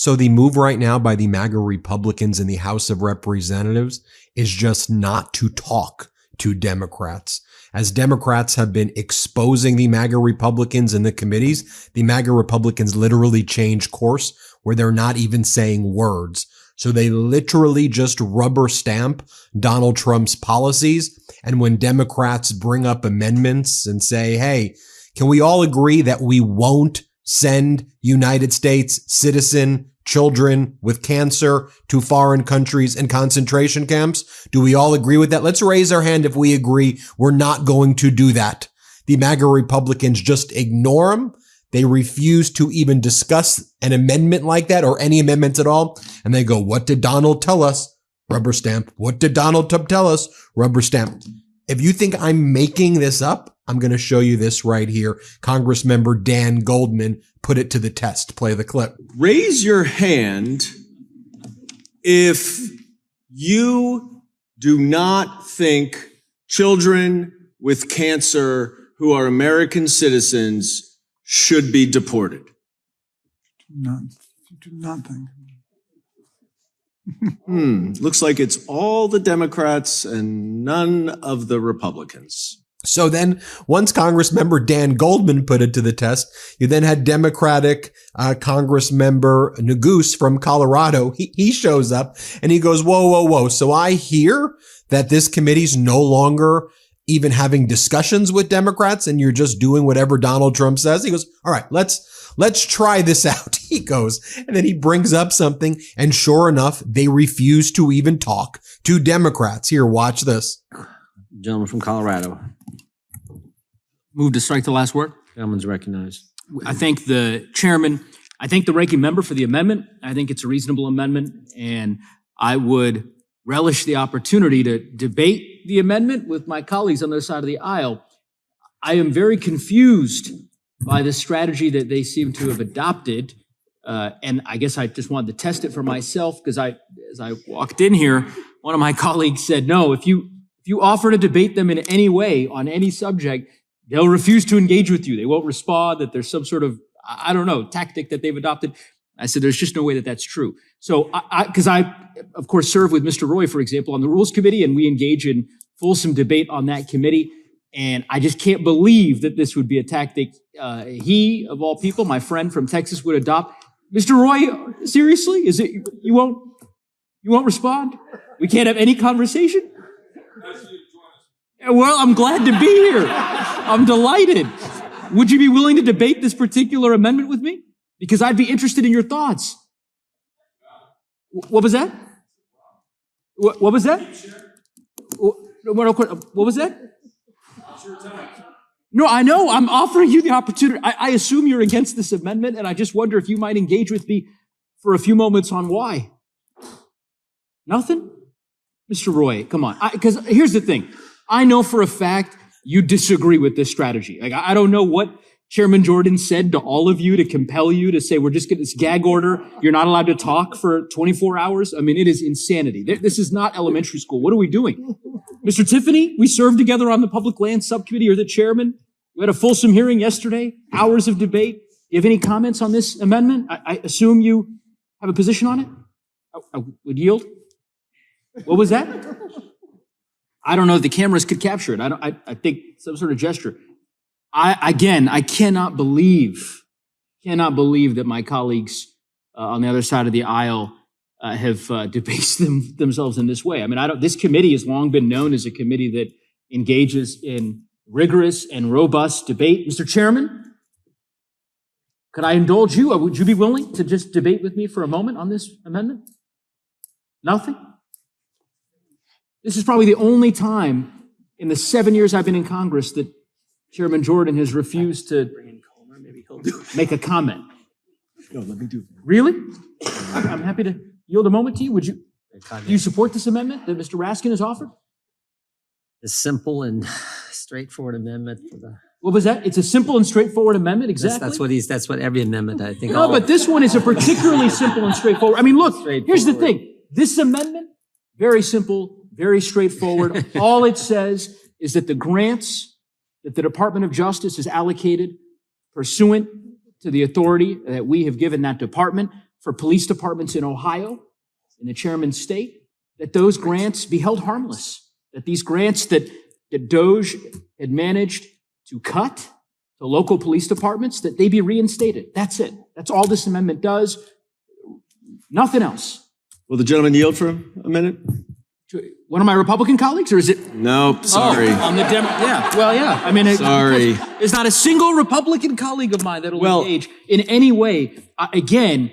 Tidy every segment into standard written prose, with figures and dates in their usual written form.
So the move right now by the MAGA Republicans in the House of Representatives is just not to talk to Democrats. As Democrats have been exposing the MAGA Republicans in the committees, the MAGA Republicans literally change course where they're not even saying words. So they literally just rubber stamp Donald Trump's policies. And when Democrats bring up amendments and say, hey, can we all agree that we won't send United States citizen children with cancer to foreign countries and concentration camps? Do we all agree with that? Let's raise our hand if we agree we're not going to do that. The MAGA Republicans just ignore them. They refuse to even discuss an amendment like that or any amendments at all. And they go, what did Donald tell us? Rubber stamp. What did Donald tell us? Rubber stamp. If you think I'm making this up, I'm going to show you this right here. Congressmember Dan Goldman put it to the test. Play the clip. Raise your hand if you do not think children with cancer who are American citizens should be deported. Do not think. Looks like it's all the Democrats and none of the Republicans. So then once Congressmember Dan Goldman put it to the test, you then had Democratic Congressmember Neguse from Colorado. He shows up and he goes, whoa. So I hear that this committee's no longer even having discussions with Democrats and you're just doing whatever Donald Trump says. He goes, all right, let's try this out. He goes, and then he brings up something, and sure enough, they refuse to even talk to Democrats. Here, watch this. Gentleman from Colorado. Move to strike the last word. Gentleman's recognized. I thank the chairman. I thank the ranking member for the amendment. I think it's a reasonable amendment, and I would relish the opportunity to debate the amendment with my colleagues on the other side of the aisle. I am very confused by the strategy that they seem to have adopted. And I guess I just wanted to test it for myself because as I walked in here, one of my colleagues said, no, if you offer to debate them in any way on any subject, they'll refuse to engage with you. They won't respond, that there's some sort of, I don't know, tactic that they've adopted. I said, there's just no way that that's true. So because I, of course, serve with Mr. Roy, for example, on the Rules Committee, and we engage in fulsome debate on that committee. And I just can't believe that this would be a tactic he, of all people, my friend from Texas, would adopt. Mr. Roy, seriously? Is it, you won't respond? We can't have any conversation? Well, I'm glad to be here. I'm delighted. Would you be willing to debate this particular amendment with me? Because I'd be interested in your thoughts. What was that? What was that? What was that? No, I know. I'm offering you the opportunity. I assume you're against this amendment, and I just wonder if you might engage with me for a few moments on why. Nothing? Mr. Roy, come on. Because here's the thing. I know for a fact you disagree with this strategy. Like, I don't know what Chairman Jordan said to all of you to compel you to say, we're just getting this gag order. You're not allowed to talk for 24 hours. I mean, it is insanity. This is not elementary school. What are we doing? Mr. Tiffany, we served together on the Public Land Subcommittee. You're the chairman. We had a fulsome hearing yesterday, hours of debate. Do you have any comments on this amendment? I assume you have a position on it? I would yield. What was that? I don't know if the cameras could capture it. I think some sort of gesture. I cannot believe that my colleagues on the other side of the aisle have debased themselves in this way. I mean, this committee has long been known as a committee that engages in rigorous and robust debate. Mr. Chairman, could I indulge you? Would you be willing to just debate with me for a moment on this amendment? Nothing? This is probably the only time in the 7 years I've been in Congress that Chairman Jordan has refused to make a comment. No, let me do it. Really? I'm happy to yield a moment to you. Do you support this amendment that Mr. Raskin has offered? A simple and straightforward amendment for the. What was that? It's a simple and straightforward amendment, exactly? That's what every amendment, I think. No, but this one is a particularly simple and straightforward. I mean, look, here's the thing. This amendment, very simple, very straightforward. All it says is that the grants that the Department of Justice has allocated pursuant to the authority that we have given that department for police departments in Ohio, in the chairman's state, that those grants be held harmless, that these grants that DOJ had managed to cut to local police departments, that they be reinstated. That's it. That's all this amendment does. Nothing else. Will the gentleman yield for a minute? One of my Republican colleagues, or is it? No, sorry. Oh, on the yeah. Well, yeah. I mean, Sorry. There's not a single Republican colleague of mine that'll Well- engage in any way. Again,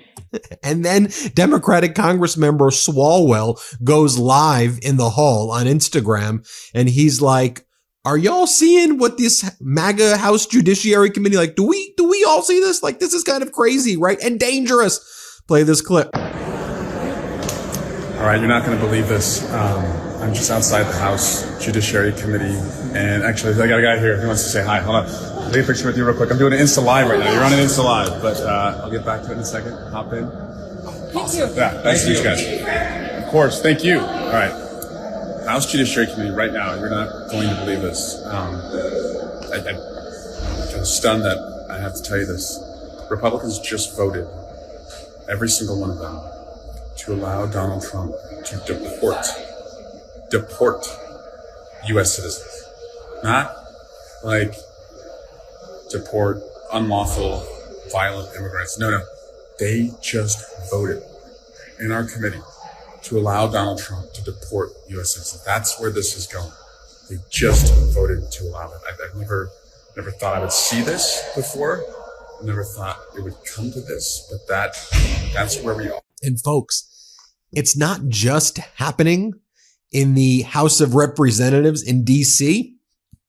And then Democratic Congressmember Swalwell goes live in the hall on Instagram, and he's like, "Are y'all seeing what this MAGA House Judiciary Committee, like, do we all see this? Like, this is kind of crazy, right? And dangerous." Play this clip. All right, you're not going to believe this. I'm just outside the House Judiciary Committee, and actually, I got a guy here who wants to say hi. Hold on. Take a picture with you real quick. I'm doing an Insta Live right now. You're on an Insta Live, but I'll get back to it in a second. Hop in. Awesome. Yeah, thanks to you guys. Of course, thank you. All right. House Judiciary Committee right now. You're not going to believe this. I'm stunned that I have to tell you this. Republicans just voted, every single one of them, to allow Donald Trump to deport U.S. citizens. Not like deport unlawful, violent immigrants. No. They just voted in our committee to allow Donald Trump to deport U.S. citizens. That's where this is going. They just voted to allow it. I've never thought I would see this before. I never thought it would come to this, but that's where we are. And folks, it's not just happening in the House of Representatives in DC.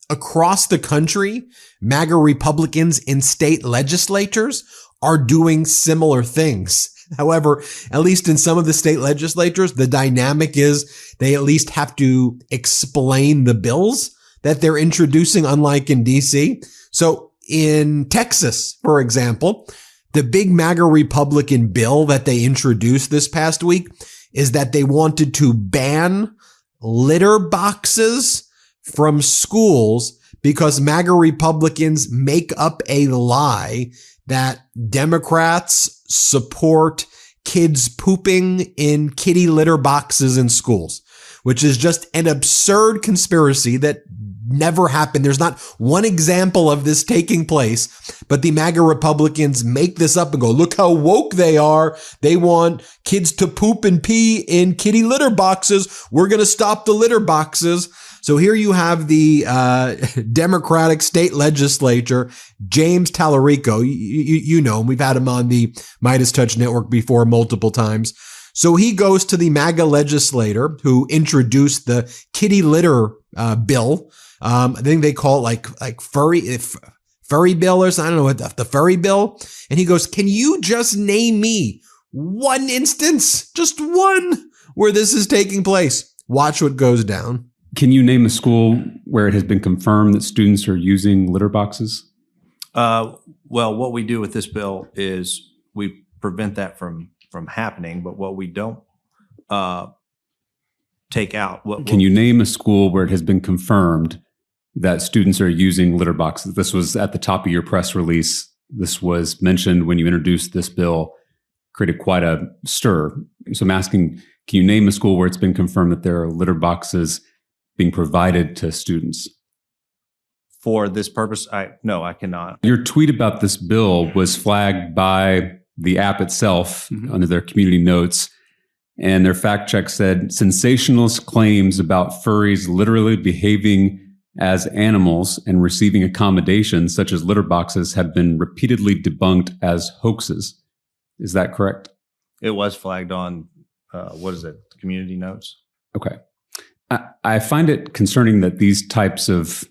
Across the country, MAGA Republicans in state legislatures are doing similar things. However, at least in some of the state legislatures, the dynamic is they at least have to explain the bills that they're introducing, unlike in DC. So in Texas, for example, the big MAGA Republican bill that they introduced this past week is that they wanted to ban litter boxes from schools because MAGA Republicans make up a lie that Democrats support kids pooping in kitty litter boxes in schools, which is just an absurd conspiracy that never happened. There's not one example of this taking place, but the MAGA Republicans make this up and go, look how woke they are. They want kids to poop and pee in kitty litter boxes. We're going to stop the litter boxes. So here you have the Democratic state legislature, James Tallarico. You know him. We've had him on the MeidasTouch network before multiple times. So he goes to the MAGA legislator who introduced the kitty litter bill. I think they call it like furry bill or something. I don't know what the furry bill. And he goes, "Can you just name me one instance, just one, where this is taking place?" Watch what goes down. Can you name a school where it has been confirmed that students are using litter boxes? Well, what we do with this bill is we prevent that from happening, but what we don't take out. Can you name a school where it has been confirmed that students are using litter boxes? This was at the top of your press release. This was mentioned when you introduced this bill, created quite a stir. So I'm asking, can you name a school where it's been confirmed that there are litter boxes being provided to students? For this purpose, no, I cannot. Your tweet about this bill was flagged by the app itself under their community notes, and their fact check said sensationalist claims about furries literally behaving as animals and receiving accommodations such as litter boxes have been repeatedly debunked as hoaxes. Is that correct? It was flagged on, community notes. Okay. I find it concerning that these types of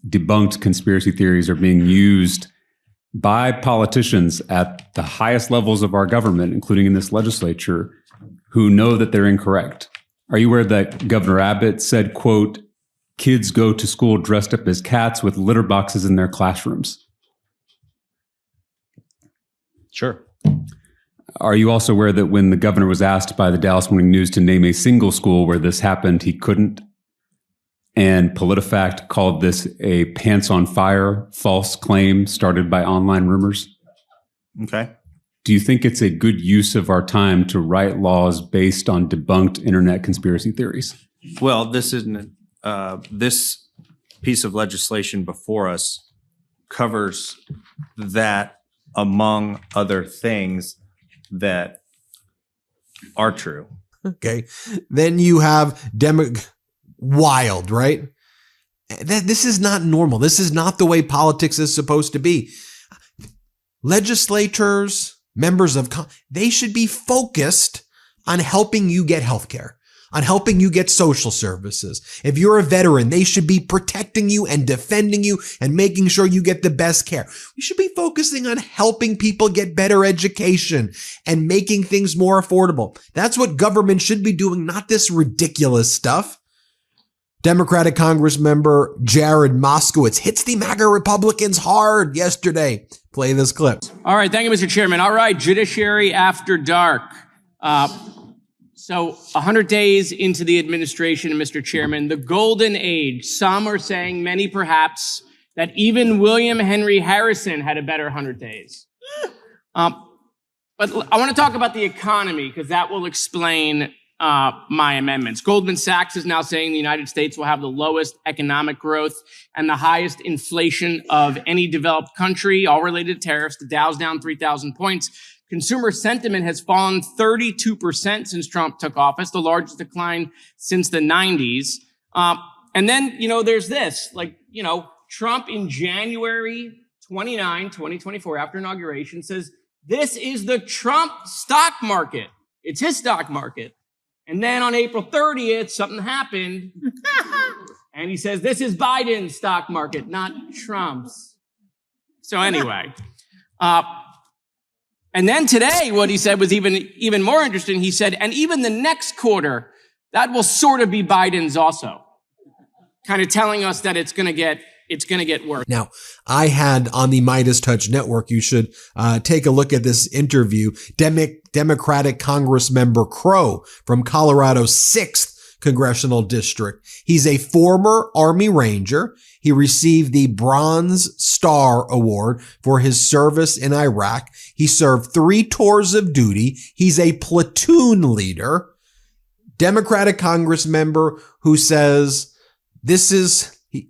debunked conspiracy theories are being used by politicians at the highest levels of our government, including in this legislature, who know that they're incorrect. Are you aware that Governor Abbott said, quote, "Kids go to school dressed up as cats with litter boxes in their classrooms"? Sure. Are you also aware that when the governor was asked by the Dallas Morning News to name a single school where this happened, he couldn't? And PolitiFact called this a pants on fire false claim started by online rumors? Okay. do you think it's a good use of our time to write laws based on debunked internet conspiracy theories? Well, this isn't, this piece of legislation before us covers that among other things that are true. Okay. Then you have wild, right? This is not normal. This is not the way politics is supposed to be. Legislators, members of they should be focused on helping you get health care, on helping you get social services. If you're a veteran, they should be protecting you and defending you and making sure you get the best care. We should be focusing on helping people get better education and making things more affordable. That's what government should be doing, not this ridiculous stuff. Democratic Congress member Jared Moskowitz hits the MAGA Republicans hard yesterday. Play this clip. All right. Thank you, Mr. Chairman. All right. Judiciary After Dark. So 100 days into the administration, Mr. Chairman, the golden age. Some are saying, many perhaps, that even William Henry Harrison had a better 100 days. But I want to talk about the economy because that will explain my amendments. Goldman Sachs is now saying the United States will have the lowest economic growth and the highest inflation of any developed country, all related to tariffs. The Dow's down 3,000 points. Consumer sentiment has fallen 32% since Trump took office, the largest decline since the 90s. And then, there's this, Trump in January 29, 2024, after inauguration, says, this is the Trump stock market. It's his stock market. And then on April 30th, something happened. And he says, this is Biden's stock market, not Trump's. So anyway, and then today, what he said was even more interesting. He said, and even the next quarter, that will sort of be Biden's also. Kind of telling us that it's going to get worse. Now, I had on the MeidasTouch network, you should take a look at this interview. Democratic Congress member Crow from Colorado's 6th congressional district. He's a former Army Ranger. He received the Bronze Star Award for his service in Iraq. He served 3 tours of duty. He's a platoon leader. Democratic Congress member who says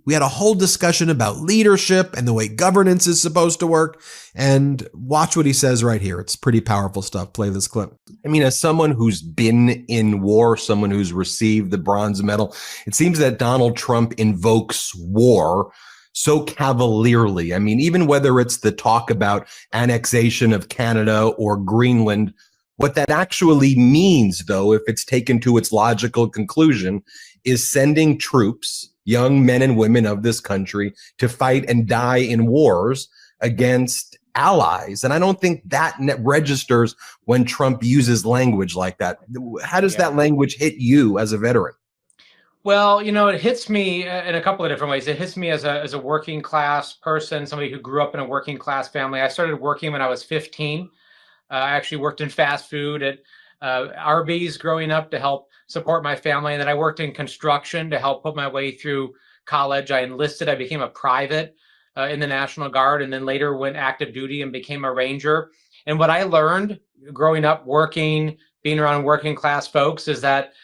we had a whole discussion about leadership and the way governance is supposed to work. And watch what he says right here. It's pretty powerful stuff. Play this clip. I mean, as someone who's been in war, someone who's received the bronze medal, it seems that Donald Trump invokes war so cavalierly. I mean, even whether it's the talk about annexation of Canada or Greenland, what that actually means, though, if it's taken to its logical conclusion, is sending troops, young men and women of this country, to fight and die in wars against allies. And I don't think that registers when Trump uses language like that. How does that language hit you as a veteran? Well, it hits me in a couple of different ways. It hits me as a working class person, somebody who grew up in a working class family. I started working when I was 15. I actually worked in fast food at Arby's growing up to help support my family. And then I worked in construction to help put my way through college. I enlisted. I became a private in the National Guard, and then later went active duty and became a Ranger. And what I learned growing up, working, being around working class folks, is that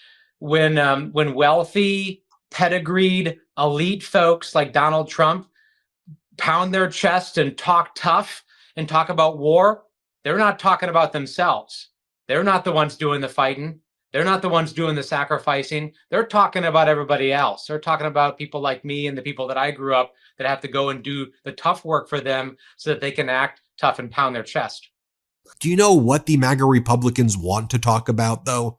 when wealthy, pedigreed, elite folks like Donald Trump pound their chest and talk tough and talk about war, they're not talking about themselves. They're not the ones doing the fighting. They're not the ones doing the sacrificing. They're talking about everybody else. They're talking about people like me and the people that I grew up that have to go and do the tough work for them so that they can act tough and pound their chest. Do you know what the MAGA Republicans want to talk about, though?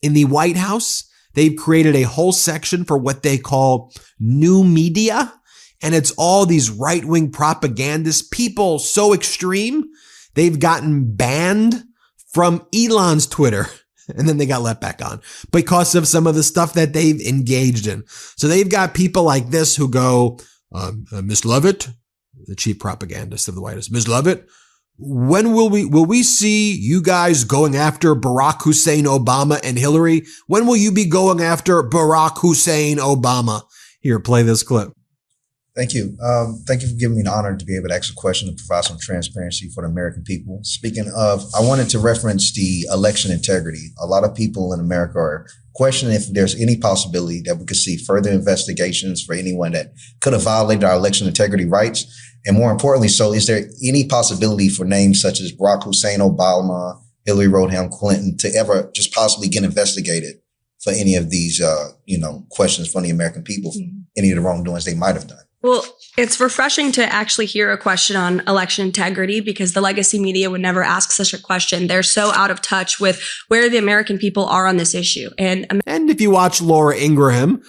In the White House, they've created a whole section for what they call new media. And it's all these right-wing propagandists, people so extreme, they've gotten banned from Elon's Twitter. And then they got let back on because of some of the stuff that they've engaged in. So they've got people like this who go, Ms. Lovett, the chief propagandist of the White House, Ms. Lovett, when will we see you guys going after Barack Hussein Obama and Hillary? When will you be going after Barack Hussein Obama? Here, play this clip. Thank you. Thank you for giving me the honor to be able to ask a question to provide some transparency for the American people. Speaking of, I wanted to reference the election integrity. A lot of people in America are questioning if there's any possibility that we could see further investigations for anyone that could have violated our election integrity rights. And more importantly, so is there any possibility for names such as Barack Hussein Obama, Hillary Rodham Clinton to ever just possibly get investigated for any of these, questions from the American people, any of the wrongdoings they might have done? Well, it's refreshing to actually hear a question on election integrity because the legacy media would never ask such a question. They're so out of touch with where the American people are on this issue. And if you watch Laura Ingraham,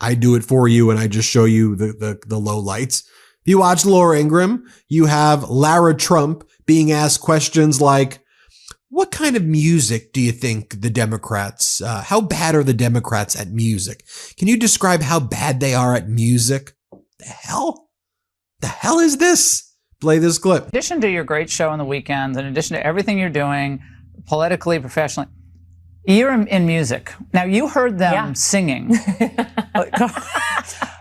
I do it for you and I just show you the low lights. If you watch Laura Ingraham, you have Lara Trump being asked questions like, what kind of music do you think the Democrats, how bad are the Democrats at music? Can you describe how bad they are at music? The hell is this? Play this clip. In addition to your great show on the weekends, in addition to everything you're doing politically, professionally, you're in music. Now, you heard them singing.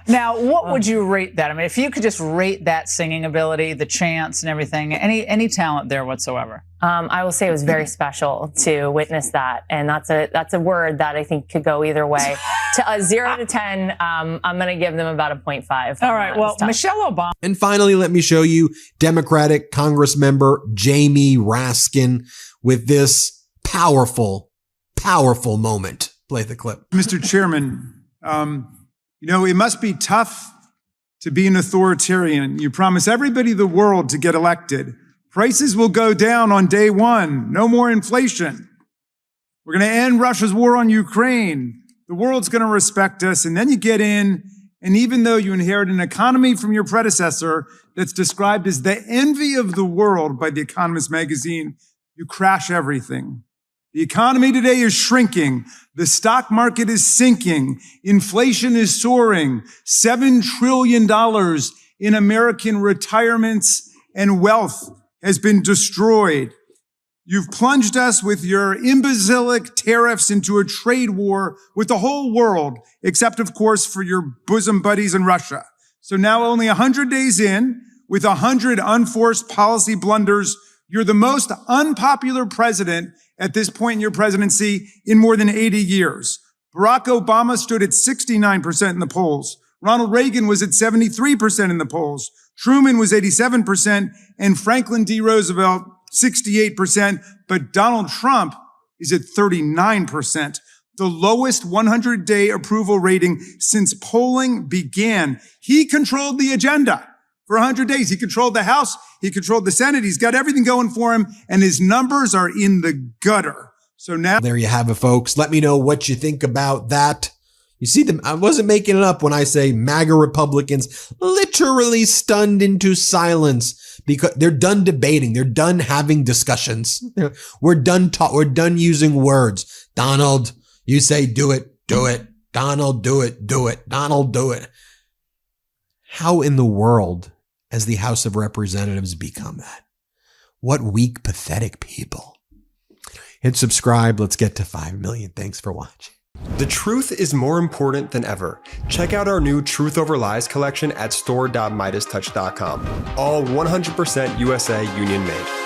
Now, what would you rate that? I mean, if you could just rate that singing ability, the chants and everything, any talent there whatsoever. I will say it was very special to witness that. And that's a word that I think could go either way. To 0 to 10, I'm going to give them about a 0.5. All right. Well, Michelle Obama. And finally, let me show you Democratic Congress member Jamie Raskin with this powerful moment. Play the clip. Mr. Chairman, it must be tough to be an authoritarian. You promise everybody in the world to get elected. Prices will go down on day one. No more inflation. We're going to end Russia's war on Ukraine. The world's going to respect us. And then you get in, and even though you inherit an economy from your predecessor that's described as the envy of the world by The Economist magazine, you crash everything. The economy today is shrinking. The stock market is sinking. Inflation is soaring. $7 trillion in American retirements and wealth has been destroyed. You've plunged us with your imbecilic tariffs into a trade war with the whole world, except, of course, for your bosom buddies in Russia. So now only 100 days in, with 100 unforced policy blunders, you're the most unpopular president at this point in your presidency in more than 80 years. Barack Obama stood at 69% in the polls. Ronald Reagan was at 73% in the polls. Truman was 87%, and Franklin D. Roosevelt, 68%. But Donald Trump is at 39%, the lowest 100-day approval rating since polling began. He controlled the agenda for 100 days. He controlled the House. He controlled the Senate. He's got everything going for him, and his numbers are in the gutter. So now there you have it, folks. Let me know what you think about that. You see them. I wasn't making it up when I say MAGA Republicans literally stunned into silence because they're done debating. They're done having discussions. We're done using words. Donald, you say do it, do it. Donald, do it, do it. Donald, do it. How in the world has the House of Representatives become that? What weak, pathetic people. Hit subscribe. Let's get to 5 million. Thanks for watching. The truth is more important than ever. Check out our new Truth Over Lies collection at store.MeidasTouch.com. All 100% USA union made.